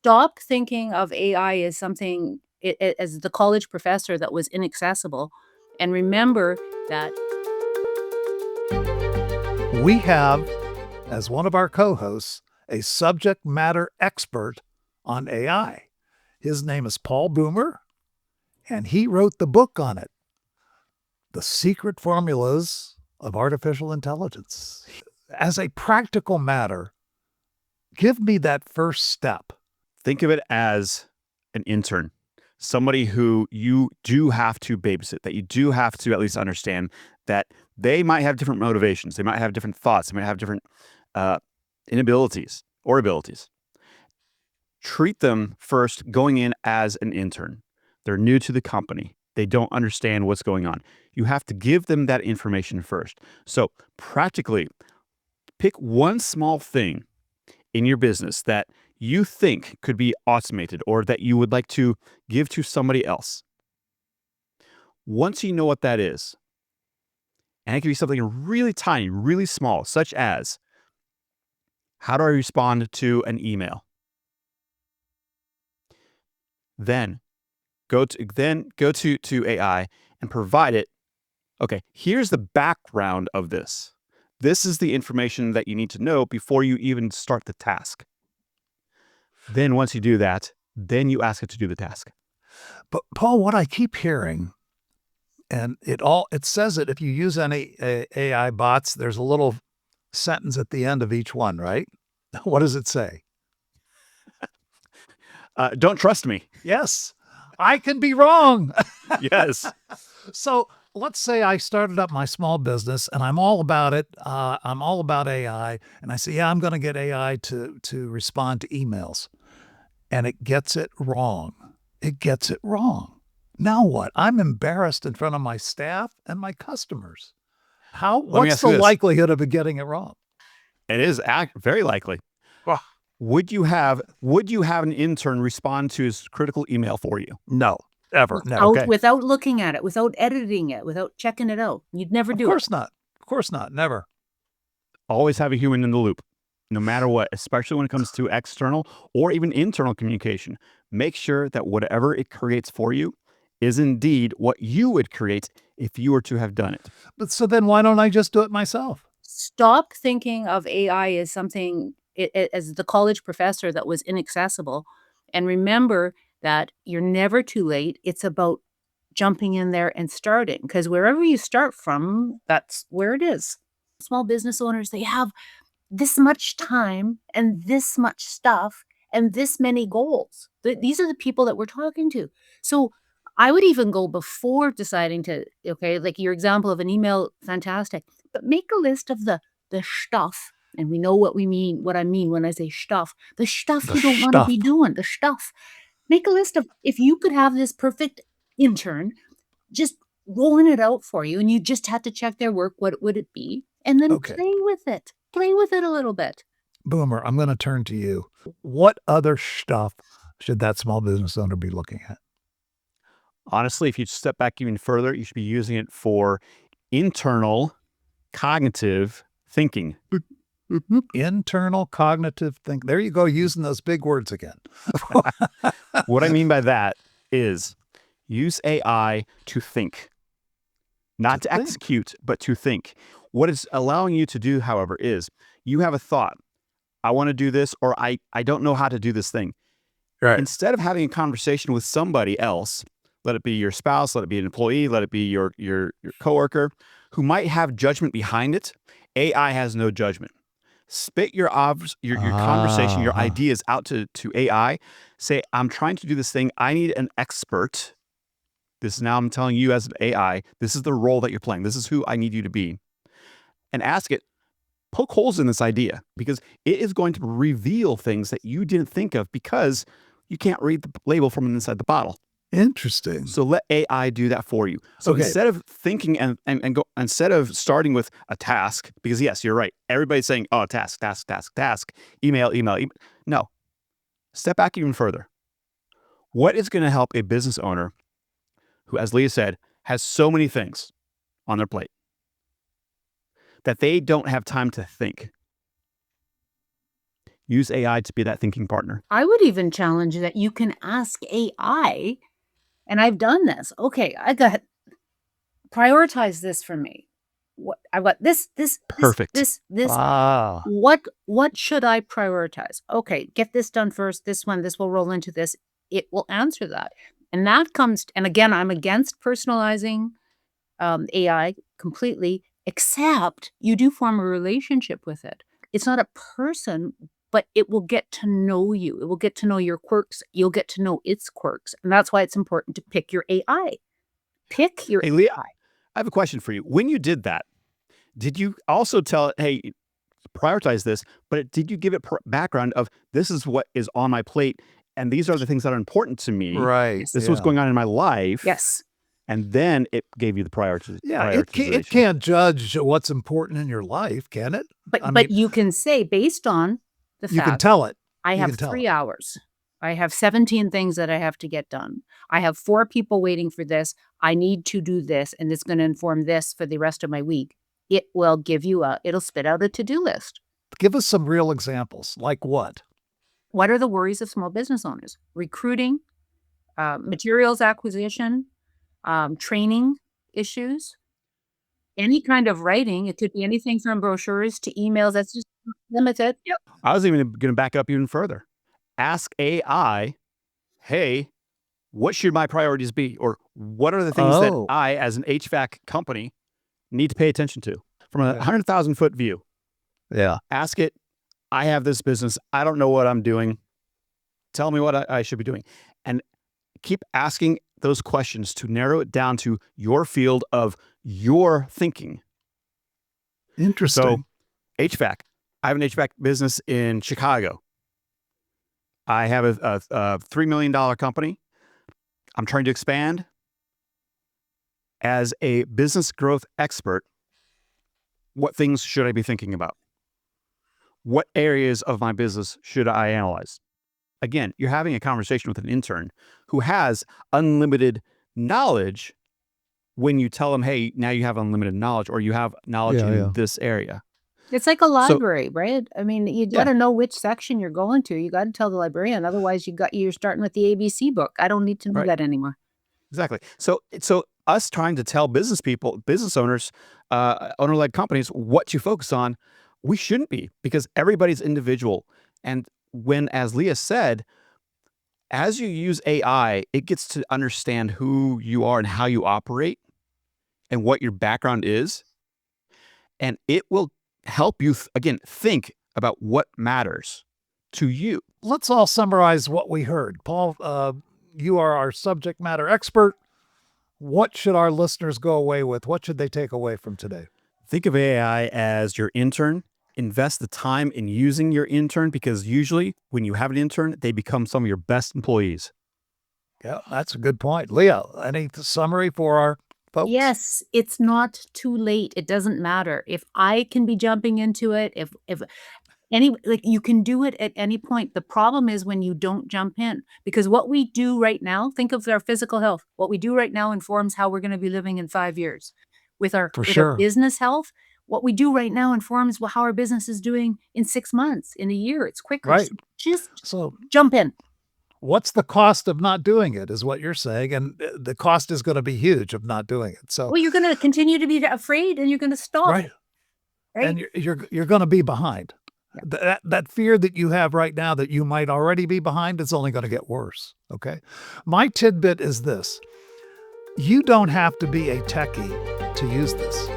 Stop thinking of AI as something as the college professor that was inaccessible, and remember that We have, as one of our co hosts, a subject matter expert on AI. His name is Paul Boomer, and he wrote the book on it, The Secret Formulas of Artificial Intelligence. As a practical matter, give me that first step. Think of it as an intern, somebody who you do have to babysit, that you do have to at least understand that they might have different motivations. They might have different thoughts. They might have different inabilities or abilities. Treat them first going in as an intern. They're new to the company. They don't understand what's going on. You have to give them that information first. So practically, pick one small thing in your business that you think could be automated or that you would like to give to somebody else. Once you know what that is, and it can be something really tiny, really small, such as, how do I respond to an email? Then go to AI and provide it. Okay, here's the background of this. This is the information that you need to know before you even start the task. Then once you do that, then you ask it to do the task. But Paul, what I keep hearing, and it says it if you use any AI bots, there's a little sentence at the end of each one, right? What does it say? Don't trust me. Yes, I can be wrong. Yes. So let's say I started up my small business and I'm all about it. I'm all about AI. And I say, yeah, I'm going to get AI to respond to emails. And it gets it wrong. It gets it wrong. Now what? I'm embarrassed in front of my staff and my customers. What's the likelihood of it getting it wrong? It is very likely. Would you have an intern respond to his critical email for you? No, ever. No. Without looking at it, without editing it, without checking it out. You'd never do it. Of course not. Of course not. Never. Always have a human in the loop, no matter what, especially when it comes to external or even internal communication. Make sure that whatever it creates for you is indeed what you would create if you were to have done it. But so then why don't I just do it myself? Stop thinking of AI as something as the college professor that was inaccessible, and remember that you're never too late. It's about jumping in there and starting, because wherever you start from, that's where it is. Small business owners, they have this much time and this much stuff and this many goals. These are the people that we're talking to. So I would even go before deciding to, okay, like your example of an email, fantastic, but make a list of the stuff. And we know what I mean when I say stuff. The stuff you don't want to be doing, the stuff. Make a list of, if you could have this perfect intern just rolling it out for you and you just had to check their work, what would it be? And then play with it. Play with it a little bit. Boomer, I'm going to turn to you. What other stuff should that small business owner be looking at? Honestly, if you step back even further, you should be using it for internal cognitive thinking. Internal cognitive thinking. There you go, using those big words again. What I mean by that is use AI to think. Not to execute, but to think. What it's allowing you to do, however, is you have a thought. I want to do this, or I don't know how to do this thing. Right. Instead of having a conversation with somebody else, let it be your spouse, let it be an employee, let it be your coworker, who might have judgment behind it, AI has no judgment. Spit your conversation, your ideas out to AI. Say, I'm trying to do this thing. I need an expert. Now I'm telling you as an AI, this is the role that you're playing. This is who I need you to be. And ask it, poke holes in this idea, because it is going to reveal things that you didn't think of because you can't read the label from inside the bottle. Interesting. So let AI do that for you. So instead of thinking instead of starting with a task, because yes, you're right. Everybody's saying, oh, task, email. No, step back even further. What is going to help a business owner who, as Leah said, has so many things on their plate that they don't have time to think? Use AI to be that thinking partner. I would even challenge that you can ask AI, and I've done this. Okay, I got prioritize this for me. What I've got Perfect. this. Ah, What should I prioritize? Okay, get this done first. This will roll into this. It will answer that. And that comes, and again, I'm against personalizing AI completely, except you do form a relationship with it. It's not a person, but it will get to know you. It will get to know your quirks. You'll get to know its quirks. And that's why it's important to pick your AI. Pick your Hey, Leah, AI. I have a question for you. When you did that, did you also tell it, hey, prioritize this, but did you give it background of this is what is on my plate and these are the things that are important to me? right. This is what's Yeah. going on in my life. Yes. And then it gave you the Yeah, it prioritization. can't judge what's important in your life, can it? I But mean, you can say based on the you can fact tell it. I You have can tell it. 3 hours. I have 17 things that I have to get done. I have 4 people waiting for this. I need to do this, and it's gonna inform this for the rest of my week. It will give you it'll spit out a to-do list. Give us some real examples. Like what? What are the worries of small business owners? Recruiting, materials acquisition, training issues, any kind of writing. It could be anything from brochures to emails. That's just limited. Yep. I was even going to back up even further. Ask AI, hey, what should my priorities be? Or what are the things that Oh, I, as an HVAC company, need to pay attention to? From a yeah. 100,000 foot view, Yeah. ask it, I have this business. I don't know what I'm doing. Tell me what I should be doing. And keep asking those questions to narrow it down to your field of your thinking. So, Interesting. HVAC. I have an HVAC business in Chicago. I have a $3 million company. I'm trying to expand. As a business growth expert, what things should I be thinking about? What areas of my business should I analyze? Again, you're having a conversation with an intern who has unlimited knowledge when you tell them, hey, now you have unlimited knowledge or you have knowledge Yeah, yeah. in this area. It's like a So, library, right? I mean, you yeah, gotta know which section you're going to. You gotta tell the librarian, otherwise you're starting with the ABC book. I don't need to know right. that anymore. Exactly. So us trying to tell business people, business owners, owner-led companies what to focus on, we shouldn't be because everybody's individual. And when, as Leah said, as you use AI, it gets to understand who you are and how you operate and what your background is. And it will help you, again, think about what matters to you. Let's all summarize what we heard. Paul, you are our subject matter expert. What should our listeners go away with? What should they take away from today? Think of AI as your intern. Invest the time in using your intern because usually when you have an intern, they become some of your best employees. Yeah, that's a good point. Leah, any summary for our folks? Yes, it's not too late. It doesn't matter. If I can be jumping into it, if any like, you can do it at any point. The problem is when you don't jump in, because what we do right now, think of our physical health. What we do right now informs how we're gonna be living in 5 years. For With our sure. business health, what we do right now informs how our business is doing in 6 months, in a year. It's quicker. Right. So just So, jump in. what's the cost of not doing it, is what you're saying. And the cost is going to be huge of not doing it. So, Well, you're gonna continue to be afraid and you're gonna stop, right. right? And you're going to be behind. Yeah. That fear that you have right now that you might already be behind is only going to get worse. Okay. My tidbit is this: you don't have to be a techie to use this.